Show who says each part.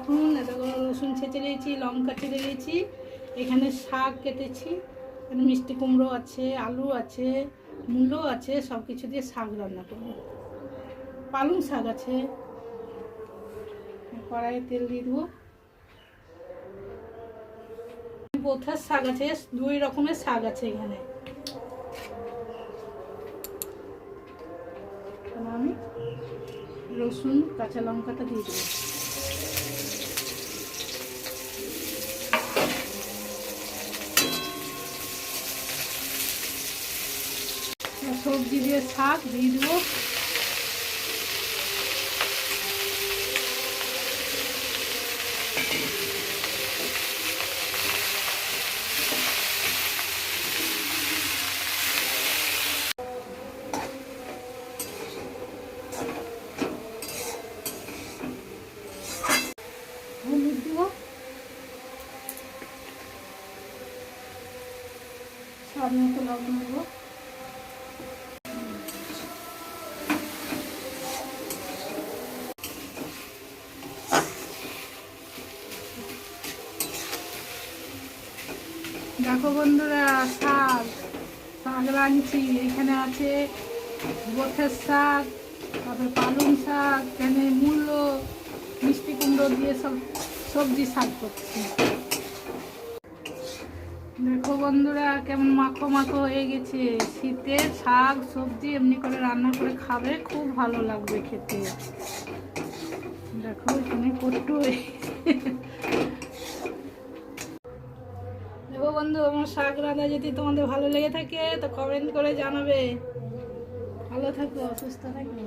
Speaker 1: দেখুন এতগুলো রসুন ছেঁচে নিয়েছি, লঙ্কা ছেঁচে নিয়েছি, এখানে শাক কেটেছি, এখানে মিষ্টি কুমড়ো আছে, আলু আছে, মূলো আছে, সব কিছু দিয়ে শাক রান্না করব। পালং শাক আছে, কড়াইয়ে তেল দিয়ে দেবো। বোথার শাক আছে, 2 রকমের শাক আছে এখানে। আমি রসুন কাঁচা লঙ্কাটা দিয়ে দেবো। সবজি দিয়ে শাক দিয়ে দেবো। হলুদ দেবো, স্বাদ মতো লবণ দেবো। দেখো বন্ধুরা, শাক রাঁধছি। এখানে আছে গোথের শাক, তারপরে পালং শাক, এখানে মূলো, মিষ্টি কুমড়ো দিয়ে সব সবজি শাক করছি। দেখো বন্ধুরা, কেমন মাখো মাখো হয়ে গেছে। শীতের শাক সবজি এমনি করে রান্না করে খাবে, খুব ভালো লাগবে খেতে। দেখো এখানে কট্টু। দেখো বন্ধু, আমার শাক রান্না যদি তোমাদের ভালো লেগে থাকে তো কমেন্ট করে জানাবে। ভালো থাকো, সুস্থ থাকো।